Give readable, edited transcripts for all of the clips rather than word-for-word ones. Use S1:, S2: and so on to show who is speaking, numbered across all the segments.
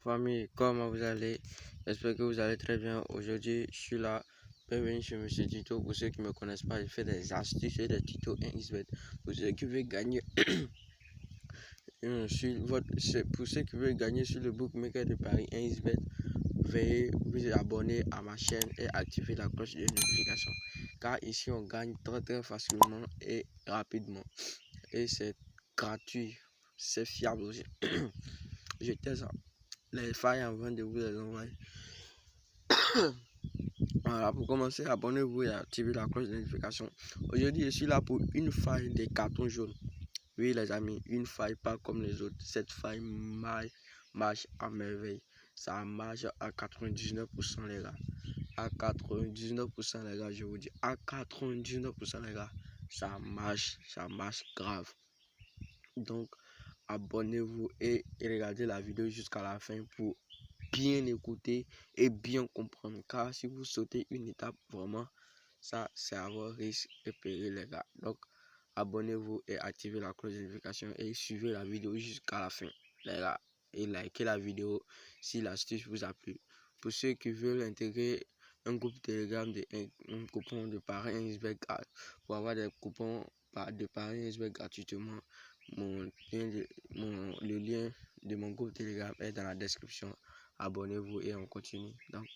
S1: Famille, comment vous allez? J'espère que vous allez très bien. Aujourd'hui, je suis là. Bienvenue sur Monsieur Tito. Pour ceux qui ne me connaissent pas, je fais des astuces et des tutos 1xBet. Pour ceux qui veulent gagner pour ceux qui veulent gagner sur le bookmaker de Paris 1xBet, veuillez vous abonner à ma chaîne et activer la cloche de notification. Car ici, on gagne très facilement et rapidement. Et c'est gratuit. C'est fiable aussi. Je teste les failles avant de vous les envoyer. Voilà, pour commencer, abonnez-vous et activez la cloche de notification. Aujourd'hui, je suis là pour une faille des cartons jaunes. Oui, les amis, une faille pas comme les autres. Cette faille marche à merveille. Ça marche à 99% les gars. À 99% les gars, je vous dis. À 99% les gars, ça marche grave. Donc, abonnez-vous et regardez la vidéo jusqu'à la fin pour bien écouter et bien comprendre, car si vous sautez une étape, vraiment ça c'est à vos risques et périls les gars. Donc abonnez-vous et activez la cloche de notification et suivez la vidéo jusqu'à la fin les gars, et likez la vidéo si l'astuce vous a plu. Pour ceux qui veulent intégrer un groupe Telegram un coupon de Paris 1xBet pour avoir des coupons de Paris 1xBet gratuitement, le lien de mon groupe Telegram est dans la description. Abonnez-vous et on continue. Donc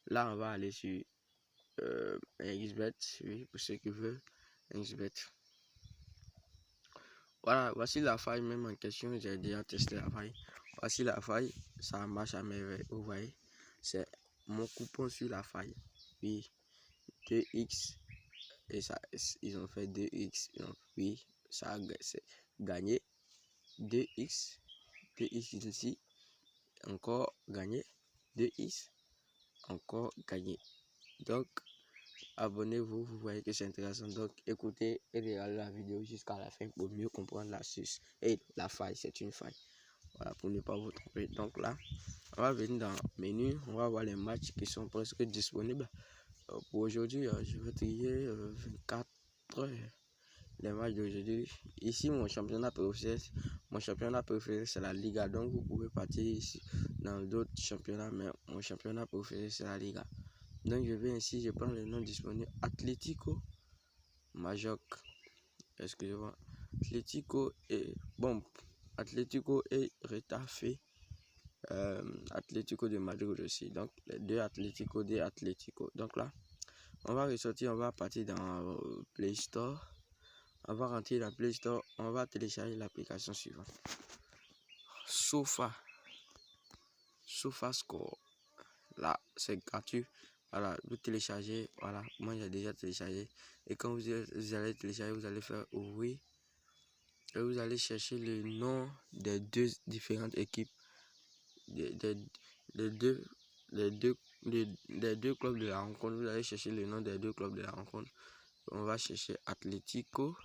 S1: là, on va aller sur 1xBet, oui, pour ceux qui veulent 1xBet. Voilà, voici la faille même en question. J'ai déjà testé la faille. Voici la faille, ça marche à merveille. Vous voyez, c'est mon coupon sur la faille. Oui, 2x. Et ça, ils ont fait 2x. Donc, oui, ça a gagné 2x. 2x ici. Encore gagné 2x. Encore gagné. Donc abonnez-vous, vous voyez que c'est intéressant. Donc écoutez et regardez la vidéo jusqu'à la fin pour mieux comprendre l'astuce. Et la faille, c'est une faille, voilà, pour ne pas vous tromper. Donc là, on va venir dans menu, on va voir les matchs qui sont presque disponibles pour aujourd'hui. Je vais trier 24 les matchs d'aujourd'hui. Ici mon championnat préféré c'est la Liga. Donc vous pouvez partir ici dans d'autres championnats, mais mon championnat préféré c'est la Liga. Donc je vais ici, je prends le nom disponible: Atlético Majorque, excusez-moi, Atlético et Retafe, Atlético de Madrid aussi. Donc les deux Atlético, Donc là, on va ressortir, on va partir dans Play Store. On va rentrer dans Play Store, on va télécharger l'application suivante: SofaScore. Là, c'est gratuit. Voilà, vous téléchargez. Voilà, moi j'ai déjà téléchargé. Et quand vous allez télécharger, vous allez faire oui. Et vous allez chercher le nom des deux différentes équipes. Les deux clubs de la rencontre. Vous allez chercher le nom des deux clubs de la rencontre. On va chercher Atlético.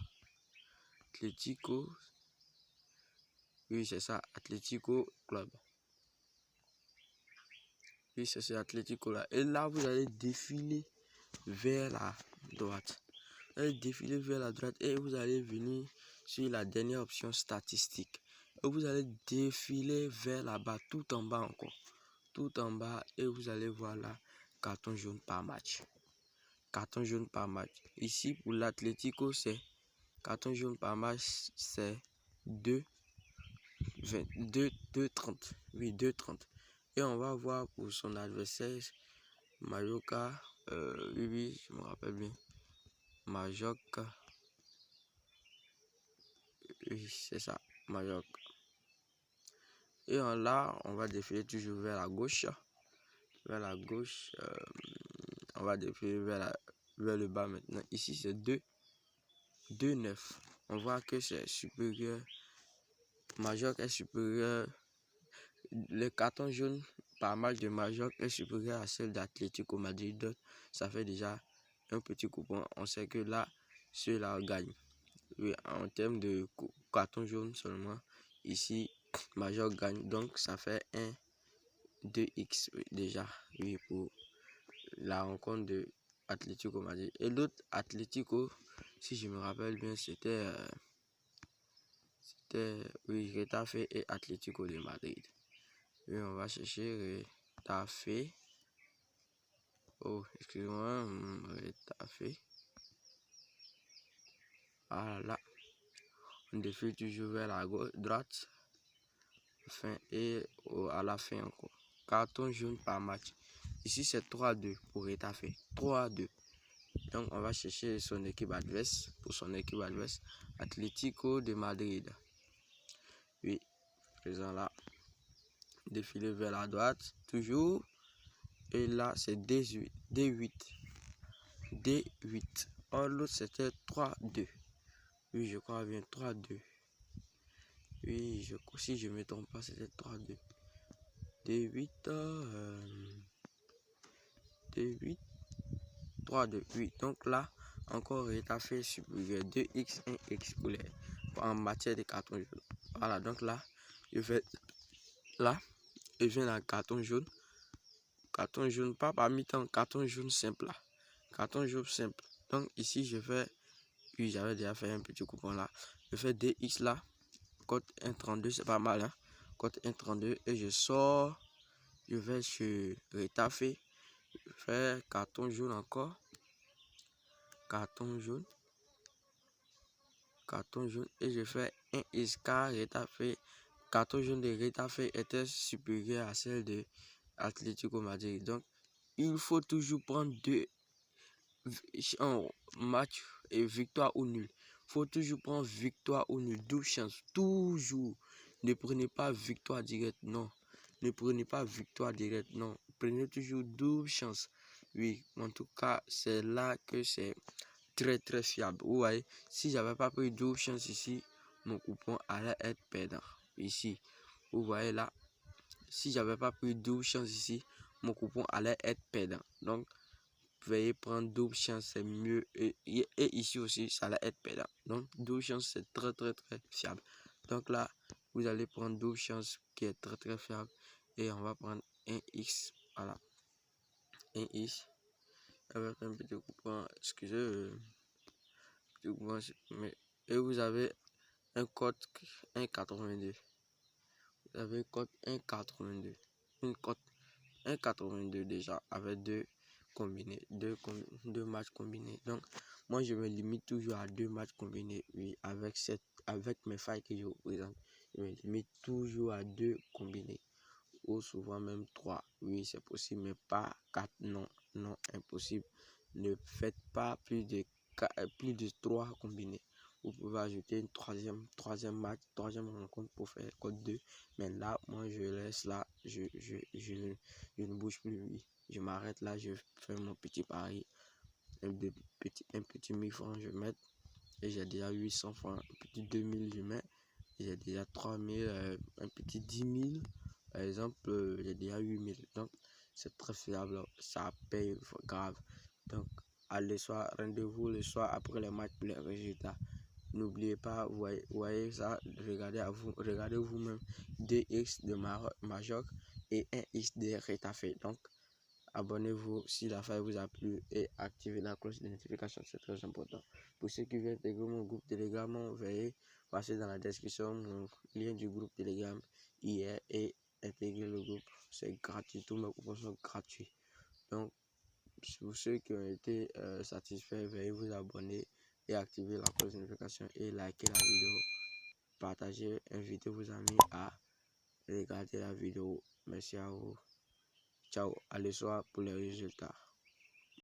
S1: Oui, c'est ça, Atlético Club. Oui, c'est ce Atlético là. Et là, vous allez défiler vers la droite. Vous allez défiler vers la droite et vous allez venir sur la dernière option statistique. Et vous allez défiler vers là-bas, tout en bas encore. Tout en bas, et vous allez voir là, carton jaune par match. Carton jaune par match. Ici, pour l'Atlético, c'est carton jaune par match, c'est 2,30. Oui, 2,30. Et on va voir pour son adversaire, Mallorca. Oui, je me rappelle bien. Majorque. Oui, c'est ça, Majorque. Et là, on va défiler toujours vers la gauche. Vers la gauche. On va défiler vers le bas maintenant. Ici, c'est 2,9. On voit que c'est supérieur. Majorque est supérieur. Le carton jaune par match de Majorque est supérieur à celle d'Atlético Madrid. Donc, ça fait déjà un petit coupon. On sait que là, ceux-là gagnent. Oui, en termes de carton jaune seulement, ici, Majorque gagne. Donc, ça fait 2x déjà. Oui, pour la rencontre de Atlético Madrid. Et l'autre Atlético, si je me rappelle bien, c'était oui, Retafe et Atlético de Madrid. Et on va chercher Rétafé. Oh, excusez-moi, Rétafé. Voilà. On défile toujours vers la droite. Fin et à la fin encore. Carton jaune par match. Ici, c'est 3-2 pour Rétafé. 3-2. Donc, on va chercher son équipe adverse. Pour son équipe adverse, Atlético de Madrid. Oui, présent là. Défiler vers la droite. Toujours. Et là, c'est D8. D8. Oh, l'autre, c'était 3-2. Oui, je crois bien 3-2. Oui, si je ne me trompe pas, c'était 3-2. D8. D8. 3-2. Oui, donc là, encore Rétafé supérieur 2x, 1x en matière de carton jaune. Voilà, donc là, je fais là, je viens dans carton jaune. Carton jaune, pas par mi-temps, carton jaune simple là. Carton jaune simple. Donc ici, je fais, puis j'avais déjà fait un petit coupon là. Je fais DX là, code 1,32, c'est pas mal, hein. Code 1,32 et je sors, je vais sur Rétafé, je fais carton jaune encore. Carton jaune et je fais un escar Rétafé. Carton jaune de Rétafé était supérieur à celle de Atlético Madrid. Donc, il faut toujours prendre deux match et victoire ou nul. Il faut toujours prendre victoire ou nul. 12 chances. Toujours. Ne prenez pas victoire directe. Non. Ne prenez pas victoire directe. Non. Prenez toujours 12 chances. Oui. En tout cas, c'est là que c'est très fiable. Vous voyez, si j'avais pas pris 12 chances ici, mon coupon allait être perdant. Ici, vous voyez là, si j'avais pas pris 12 chances ici, mon coupon allait être perdant. Donc, veuillez prendre 12 chances, c'est mieux. Et ici aussi, ça allait être perdant. Donc, 12 chances, c'est très fiable. Donc là, vous allez prendre 12 chances qui est très fiable. Et on va prendre un X. Voilà. Un X. Avec un petit coupon, excusez. Et vous avez un code 1,82. Vous avez un code 1,82. Une code 1,82 déjà avec deux combinés, deux matchs combinés. Donc, moi, je me limite toujours à 2 matchs combinés. Oui, avec mes failles que je vous présente, je me limite toujours à 2 combinés. Ou souvent même 3. Oui, c'est possible, mais pas 4. Non, impossible. Ne faites pas plus de 3 combinés. Vous pouvez ajouter une troisième rencontre pour faire code 2. Mais là, moi, je laisse là. Je ne bouge plus. Oui. Je m'arrête là. Je fais mon petit pari. Un petit 1000 francs, je mets. Et j'ai déjà 800 francs. Un petit 2000, je mets. J'ai déjà 3000. Un petit 10 000. Par exemple, j'ai déjà 8000. Donc, c'est très fiable. Ça paye grave. Donc, rendez-vous le soir après le match pour les résultats. N'oubliez pas, vous voyez ça, regardez vous-même 2x de Majorque et 1x de Rétafé. Donc, abonnez-vous si la faille vous a plu et activez la cloche de notification, c'est très important. Pour ceux qui veulent intégrer mon groupe Telegram, veuillez passer dans la description mon lien du groupe Telegram hier et intégrer le groupe. C'est gratuit, tous mes coupons sont gratuits. Donc, pour ceux qui ont été satisfaits, veuillez vous abonner et activer la cloche de notification et liker la vidéo. Partagez, invitez vos amis à regarder la vidéo. Merci à vous. Ciao, à le soir pour les résultats.